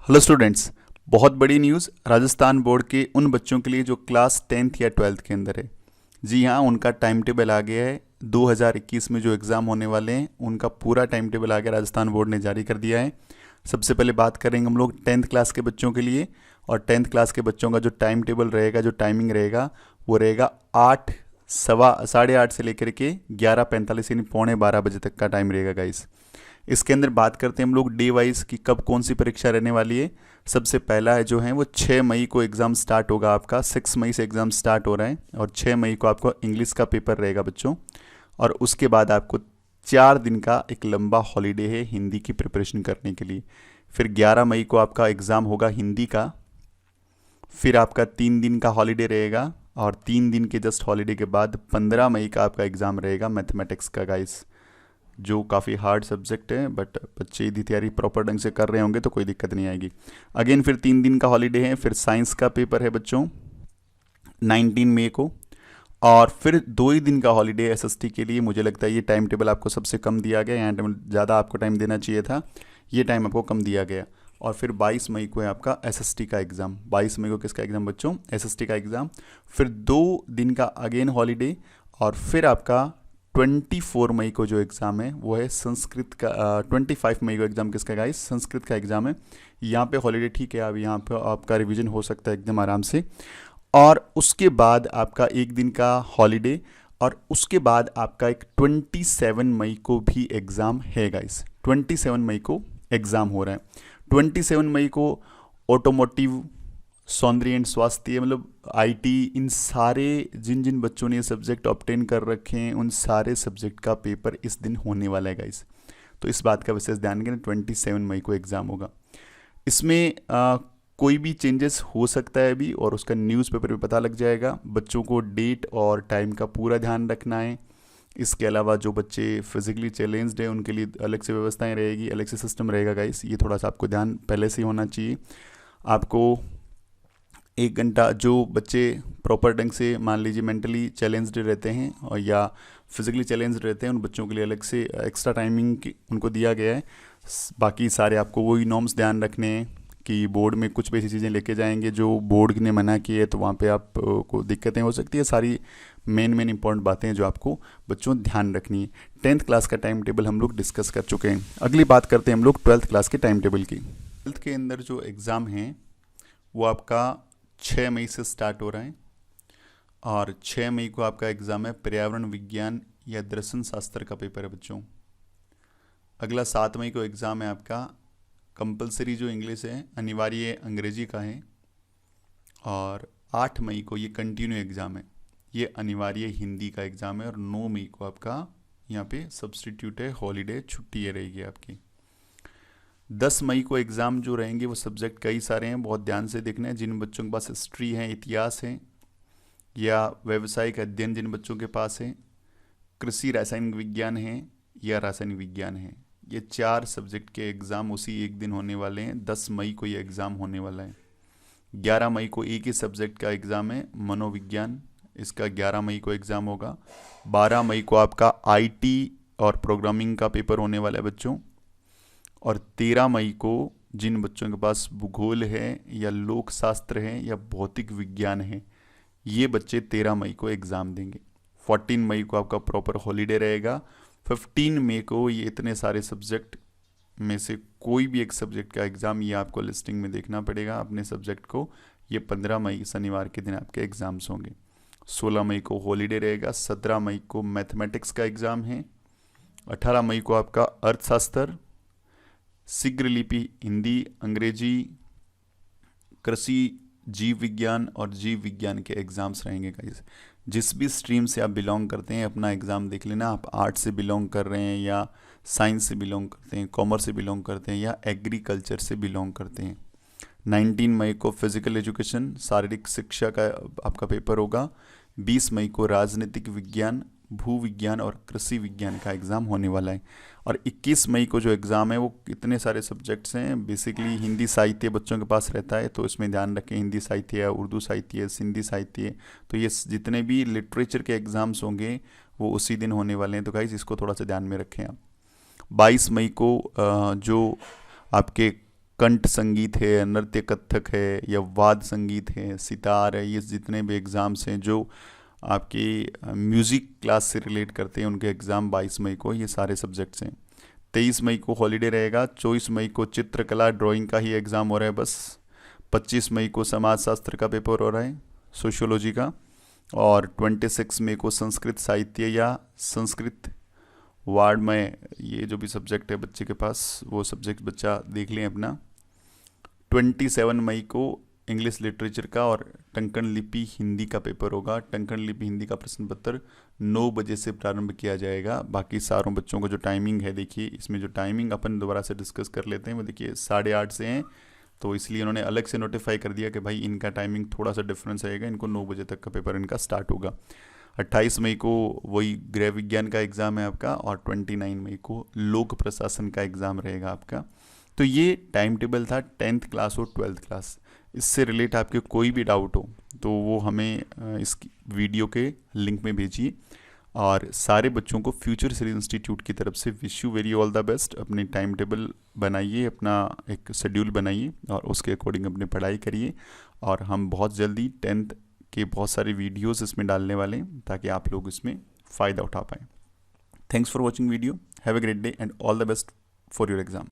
Hello students. बहुत बड़ी news Rajasthan board के उन बच्चों के लिए जो क्लास 10th या 12th के अंदर है। जी हाँ, उनका टाइम टेबल आ गया है। 2021 में जो एग्ज़ाम होने वाले हैं उनका पूरा टाइम टेबल आ गया, राजस्थान बोर्ड ने जारी कर दिया है। सबसे पहले बात करेंगे हम लोग 10th क्लास के बच्चों के लिए। और 10th क्लास के बच्चों का जो टाइम टेबल रहेगा, जो टाइमिंग रहेगा, वो रहेगा 8 से लेकर के 11:45 यानी 11:45 तक का टाइम रहेगा गाइस। इसके अंदर बात करते हैं हम लोग डे वाइज कि कब कौन सी परीक्षा रहने वाली है। सबसे पहला है जो है वो 6 मई को एग्ज़ाम स्टार्ट होगा आपका। 6 मई से एग्ज़ाम स्टार्ट हो रहा है और 6 मई को आपको इंग्लिश का पेपर रहेगा बच्चों। और उसके बाद आपको 4 दिन का एक लंबा हॉलीडे है हिंदी की प्रिपरेशन करने के लिए। फिर 11 मई को आपका एग्ज़ाम होगा हिंदी का। फिर आपका 3 दिन का हॉलीडे रहेगा और 3 दिन के जस्ट हॉलीडे के बाद 15 मई का आपका एग्ज़ाम रहेगा मैथमेटिक्स का गाइस, जो काफ़ी हार्ड सब्जेक्ट है। बट बच्चे यदि तैयारी प्रॉपर ढंग से कर रहे होंगे तो कोई दिक्कत नहीं आएगी। अगेन फिर 3 दिन का हॉलीडे है। फिर साइंस का पेपर है बच्चों 19 मई को। और फिर 2 ही दिन का हॉलीडे एसएसटी के लिए। मुझे लगता है ये टाइम टेबल आपको सबसे कम दिया गया, यहाँ टाइम ज़्यादा आपको टाइम देना चाहिए था, ये टाइम आपको कम दिया गया। और फिर 22 मई को है आपका एसएसटी का एग्ज़ाम। 22 मई को किसका एग्ज़ाम बच्चों? एसएसटी का एग्ज़ाम। फिर 2 दिन का अगेन हॉलीडे। और फिर आपका 24 मई को जो एग्ज़ाम है वो है संस्कृत का। 25 मई को एग्ज़ाम किसका गाइस? संस्कृत का एग्ज़ाम है। यहाँ पे हॉलीडे ठीक है, अब यहाँ पे आपका रिवीजन हो सकता है एकदम आराम से। और उसके बाद आपका 1 दिन का हॉलीडे। और उसके बाद आपका एक 27 मई को भी एग्ज़ाम है गाइस। 27 मई को एग्ज़ाम हो रहा है। 27 मई को ऑटोमोटिव, सौंदर्य एंड स्वास्थ्य, मतलब आईटी, इन सारे जिन जिन बच्चों ने ये सब्जेक्ट ऑब्टेन कर रखे हैं उन सारे सब्जेक्ट का पेपर इस दिन होने वाला है गाइस। तो इस बात का विशेष ध्यान रखें, 27 मई को एग्ज़ाम होगा। इसमें कोई भी चेंजेस हो सकता है अभी, और उसका न्यूज़पेपर में पता लग जाएगा। बच्चों को डेट और टाइम का पूरा ध्यान रखना है। इसके अलावा जो बच्चे फिजिकली चैलेंज्ड हैं उनके लिए अलग से व्यवस्थाएं रहेगी, अलग से सिस्टम रहेगा गाइस। ये थोड़ा सा आपको ध्यान पहले से ही होना चाहिए। आपको 1 घंटा, जो बच्चे प्रॉपर ढंग से मान लीजिए मेंटली चैलेंज्ड रहते हैं और या फिजिकली चैलेंज्ड रहते हैं, उन बच्चों के लिए अलग से एक्स्ट्रा टाइमिंग उनको दिया गया है। बाकी सारे आपको वही नॉर्म्स ध्यान रखने हैं कि बोर्ड में कुछ भी ऐसी चीज़ें लेके जाएंगे जो बोर्ड ने मना की है तो वहाँ पे आप को दिक्कतें हो सकती है। सारी मेन इंपॉर्टेंट बातें हैं जो आपको बच्चों ध्यान रखनी है। 10th क्लास का टाइम टेबल हम लोग डिस्कस कर चुके हैं। अगली बात करते हैं हम लोग 12th क्लास के टाइम टेबल की। 12th के अंदर जो एग्ज़ाम है वो आपका 6 मई से स्टार्ट हो रहा है। और 6 मई को आपका एग्ज़ाम है पर्यावरण विज्ञान या दर्शन शास्त्र का पेपर है बच्चों। अगला 7 मई को एग्ज़ाम है आपका कंपलसरी, जो इंग्लिश है, अनिवार्य अंग्रेजी का है। और 8 मई को ये कंटिन्यू एग्ज़ाम है, ये अनिवार्य हिंदी का एग्ज़ाम है। और 9 मई को आपका यहाँ पे सब्सटीट्यूट है, हॉलीडे, छुट्टी है रहेगी आपकी। 10 मई को एग्ज़ाम जो रहेंगे वो सब्जेक्ट कई सारे हैं, बहुत ध्यान से देखना है। जिन बच्चों के पास हिस्ट्री है, इतिहास है, या व्यावसायिक अध्ययन जिन बच्चों के पास है, कृषि रासायनिक विज्ञान है, या रासायनिक विज्ञान है, ये 4 सब्जेक्ट के एग्ज़ाम उसी एक दिन होने वाले हैं। 10 मई को ये एग्ज़ाम होने वाला है। 11 मई को एक ही सब्जेक्ट का एग्ज़ाम है, मनोविज्ञान, इसका 11 मई को एग्ज़ाम होगा। 12 मई को आपका आईटी और प्रोग्रामिंग का पेपर होने वाला है बच्चों। और 13 मई को जिन बच्चों के पास भूगोल है या लोक शास्त्र है या भौतिक विज्ञान है, ये बच्चे 13 मई को एग्ज़ाम देंगे। 14 मई को आपका प्रॉपर हॉलीडे रहेगा। 15 मई को ये इतने सारे सब्जेक्ट में से कोई भी एक सब्जेक्ट का एग्ज़ाम, ये आपको लिस्टिंग में देखना पड़ेगा अपने सब्जेक्ट को। ये 15 मई शनिवार के दिन आपके एग्ज़ाम्स होंगे। 16 मई को हॉलीडे रहेगा। 17 मई को मैथमेटिक्स का एग्ज़ाम है। 18 मई को आपका अर्थशास्त्र, शीघ्र लिपि, हिंदी, अंग्रेजी, कृषि, जीव विज्ञान और जीव विज्ञान के एग्ज़ाम्स रहेंगे गाइस। जिस भी स्ट्रीम से आप बिलोंग करते हैं अपना एग्ज़ाम देख लेना। आप आर्ट से बिलोंग कर रहे हैं या साइंस से बिलोंग करते हैं, कॉमर्स से बिलोंग करते हैं या एग्रीकल्चर से बिलोंग करते हैं। 19 मई को फिजिकल एजुकेशन, शारीरिक शिक्षा का आपका पेपर होगा। 20 मई को राजनीतिक विज्ञान, भू विज्ञान और कृषि विज्ञान का एग्ज़ाम होने वाला है। और 21 मई को जो एग्ज़ाम है वो कितने सारे सब्जेक्ट्स हैं, बेसिकली हिंदी साहित्य बच्चों के पास रहता है तो इसमें ध्यान रखें। हिंदी साहित्य है, उर्दू साहित्य है, सिंधी साहित्य है, तो ये जितने भी लिटरेचर के एग्ज़ाम्स होंगे वो उसी दिन होने वाले हैं। तो गाइस इसको थोड़ा सा ध्यान में रखें आप। 22 मई को जो आपके कंठ संगीत है, नृत्य कथक है, या वाद्य संगीत है, सितार है, ये जितने भी एग्ज़ाम्स हैं जो आपके म्यूज़िक क्लास से रिलेट करते हैं उनके एग्ज़ाम 22 मई को, ये सारे सब्जेक्ट्स हैं। 23 मई को हॉलीडे रहेगा। 24 मई को चित्रकला ड्राइंग का ही एग्ज़ाम हो रहा है बस। 25 मई को समाजशास्त्र का पेपर हो रहा है, सोशियोलॉजी का। और 26 मई को संस्कृत साहित्य या संस्कृत वार्ड में, ये जो भी सब्जेक्ट है बच्चे के पास वो सब्जेक्ट बच्चा देख लें अपना। 27 मई को इंग्लिश लिटरेचर का और टंकण लिपि हिंदी का पेपर होगा। टंकण लिपि हिंदी का प्रश्न पत्र 9 बजे से प्रारंभ किया जाएगा। बाकी सारों बच्चों को जो टाइमिंग है, देखिए इसमें जो टाइमिंग अपन दोबारा से डिस्कस कर लेते हैं, वो देखिए 8:30 से हैं, तो इसलिए उन्होंने अलग से नोटिफाई कर दिया कि भाई इनका टाइमिंग थोड़ा सा डिफरेंस रहेगा, इनको 9 बजे तक का पेपर इनका स्टार्ट होगा। 28 मई को वही गृह विज्ञान का एग्ज़ाम है आपका, और 29 मई को लोक प्रशासन का एग्ज़ाम रहेगा आपका। तो ये टाइम टेबल था 10th क्लास और 12th क्लास। इससे रिलेट आपके कोई भी डाउट हो तो वो हमें इस वीडियो के लिंक में भेजिए। और सारे बच्चों को फ्यूचर सीरीज इंस्टीट्यूट की तरफ से wish you very all the best. अपनी टाइम टेबल बनाइए, अपना एक शेड्यूल बनाइए और उसके अकॉर्डिंग अपनी पढ़ाई करिए। और हम बहुत जल्दी 10th के बहुत सारे वीडियोस इसमें डालने वाले हैं ताकि आप लोग इसमें फ़ायदा उठा पाएँ। Thanks for watching video. Have a great day and all the best for your exam.